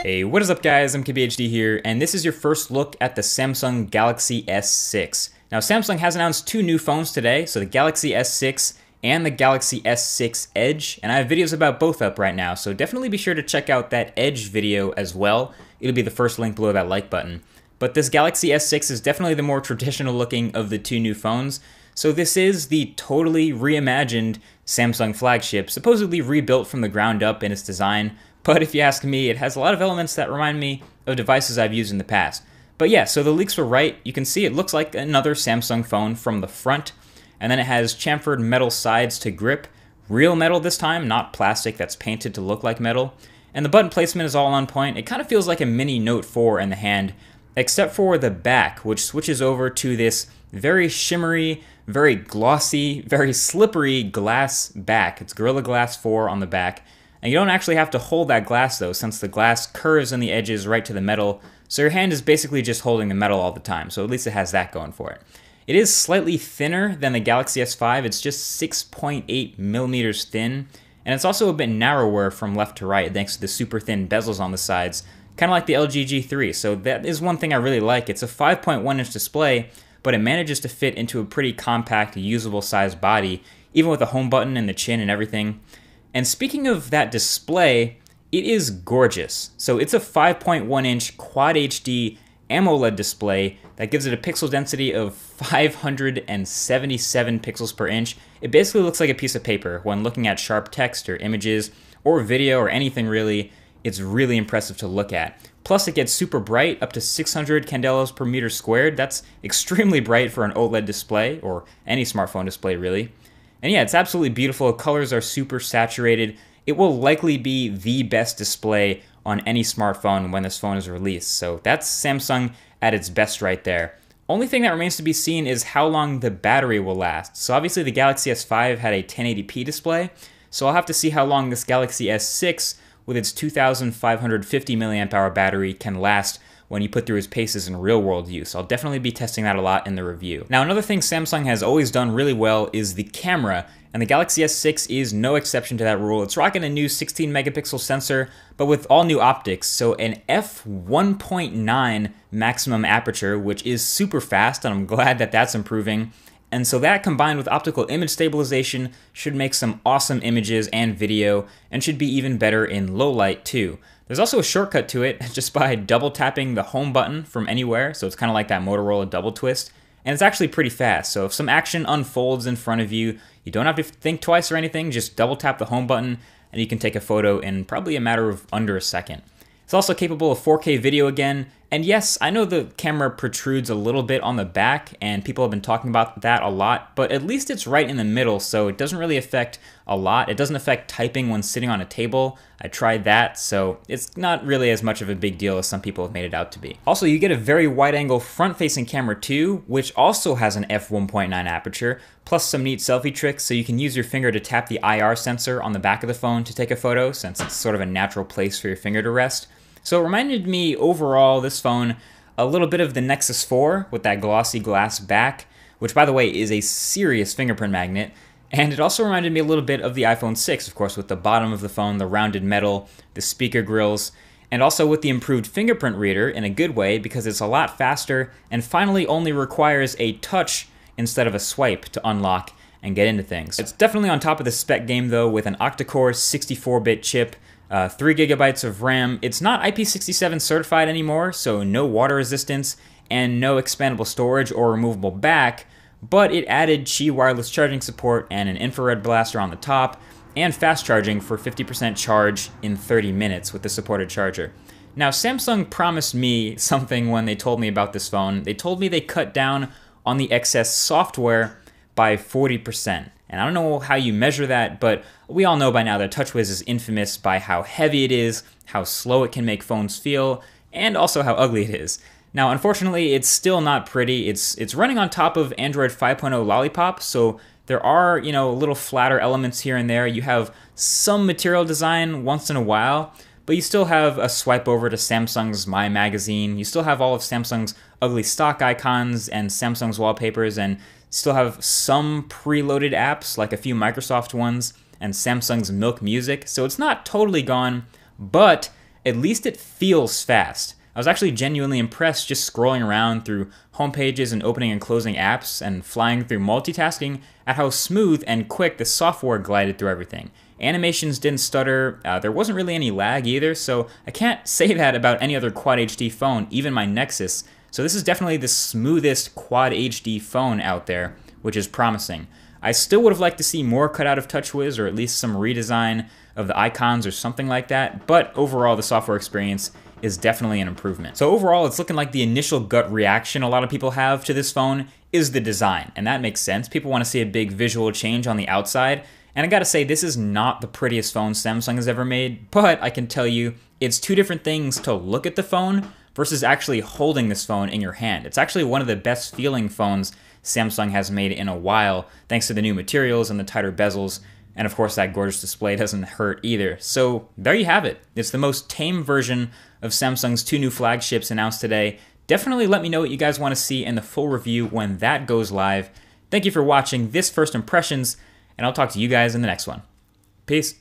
Hey, what is up guys, I'm KBHD here, and this is your first look at the Samsung Galaxy S6. Now Samsung has announced two new phones today, so the Galaxy S6 and the Galaxy S6 Edge, and I have videos about both up right now, so definitely be sure to check out that Edge video as well. It'll be the first link below that like button. But this Galaxy S6 is definitely the more traditional looking of the two new phones, so this is the totally reimagined Samsung flagship, supposedly rebuilt from the ground up in its design. But if you ask me, it has a lot of elements that remind me of devices I've used in the past. But yeah, so the leaks were right. You can see it looks like another Samsung phone from the front. And then it has chamfered metal sides to grip. Real metal this time, not plastic that's painted to look like metal. And the button placement is all on point. It kind of feels like a mini Note 4 in the hand, except for the back, which switches over to this very shimmery, very glossy, very slippery glass back. It's Gorilla Glass 4 on the back. And you don't actually have to hold that glass though, since the glass curves on the edges right to the metal, so your hand is basically just holding the metal all the time, so at least it has that going for it. It is slightly thinner than the Galaxy S5, it's just 6.8 millimeters thin, and it's also a bit narrower from left to right thanks to the super thin bezels on the sides, kind of like the LG G3, so that is one thing I really like. It's a 5.1 inch display, but it manages to fit into a pretty compact, usable sized body, even with the home button and the chin and everything. And speaking of that display, it is gorgeous. So it's a 5.1 inch Quad HD AMOLED display that gives it a pixel density of 577 pixels per inch. It basically looks like a piece of paper when looking at sharp text or images or video or anything really. It's really impressive to look at. Plus it gets super bright, up to 600 candelas per meter squared. That's extremely bright for an OLED display, or any smartphone display really. And yeah, it's absolutely beautiful. Colors are super saturated. It will likely be the best display on any smartphone when this phone is released. So that's Samsung at its best right there. Only thing that remains to be seen is how long the battery will last. So obviously the Galaxy S5 had a 1080p display, so I'll have to see how long this Galaxy S6 with its 2550 mAh battery can last when you put through its paces in real-world use. I'll definitely be testing that a lot in the review. Now, another thing Samsung has always done really well is the camera, and the Galaxy S6 is no exception to that rule. It's rocking a new 16 megapixel sensor, but with all new optics, so an f1.9 maximum aperture, which is super fast, and I'm glad that that's improving. And so that combined with optical image stabilization should make some awesome images and video, and should be even better in low light too. There's also a shortcut to it just by double tapping the home button from anywhere, so it's kind of like that Motorola double twist, and it's actually pretty fast, so if some action unfolds in front of you, you don't have to think twice or anything, just double tap the home button and you can take a photo in probably a matter of under a second. It's also capable of 4K video again, and yes, I know the camera protrudes a little bit on the back, and people have been talking about that a lot, but at least it's right in the middle, so it doesn't really affect a lot. It doesn't affect typing when sitting on a table. I tried that, so it's not really as much of a big deal as some people have made it out to be. Also, you get a very wide-angle front-facing camera too, which also has an f1.9 aperture, plus some neat selfie tricks, so you can use your finger to tap the IR sensor on the back of the phone to take a photo, since it's sort of a natural place for your finger to rest. So it reminded me overall, this phone, a little bit of the Nexus 4 with that glossy glass back, which by the way is a serious fingerprint magnet. And it also reminded me a little bit of the iPhone 6, of course, with the bottom of the phone, the rounded metal, the speaker grills, and also with the improved fingerprint reader in a good way because it's a lot faster and finally only requires a touch instead of a swipe to unlock and get into things. It's definitely on top of the spec game though, with an octa-core 64-bit chip, 3 gigabytes of RAM. It's not IP67 certified anymore, so no water resistance and no expandable storage or removable back, but it added Qi wireless charging support and an infrared blaster on the top, and fast charging for 50% charge in 30 minutes with the supported charger. Now, Samsung promised me something when they told me about this phone. They told me they cut down on the excess software by 40%. And I don't know how you measure that, but we all know by now that TouchWiz is infamous by how heavy it is, how slow it can make phones feel, and also how ugly it is. Now, unfortunately, it's still not pretty. It's running on top of Android 5.0 Lollipop, so there are, little flatter elements here and there. You have some material design once in a while, but you still have a swipe over to Samsung's My Magazine. You still have all of Samsung's ugly stock icons and Samsung's wallpapers, and still have some preloaded apps, like a few Microsoft ones, and Samsung's Milk Music. So it's not totally gone, but at least it feels fast. I was actually genuinely impressed just scrolling around through home pages and opening and closing apps and flying through multitasking at how smooth and quick the software glided through everything. Animations didn't stutter, there wasn't really any lag either, so I can't say that about any other Quad HD phone, even my Nexus. So this is definitely the smoothest Quad HD phone out there, which is promising. I still would have liked to see more cut out of TouchWiz, or at least some redesign of the icons or something like that, but overall the software experience is definitely an improvement. So overall, it's looking like the initial gut reaction a lot of people have to this phone is the design, and that makes sense. People want to see a big visual change on the outside, and I gotta say, this is not the prettiest phone Samsung has ever made, but I can tell you, it's two different things to look at the phone versus actually holding this phone in your hand. It's actually one of the best feeling phones Samsung has made in a while, thanks to the new materials and the tighter bezels, and of course that gorgeous display doesn't hurt either. So there you have it. It's the most tame version of Samsung's two new flagships announced today. Definitely let me know what you guys want to see in the full review when that goes live. Thank you for watching this first impressions, and I'll talk to you guys in the next one. Peace.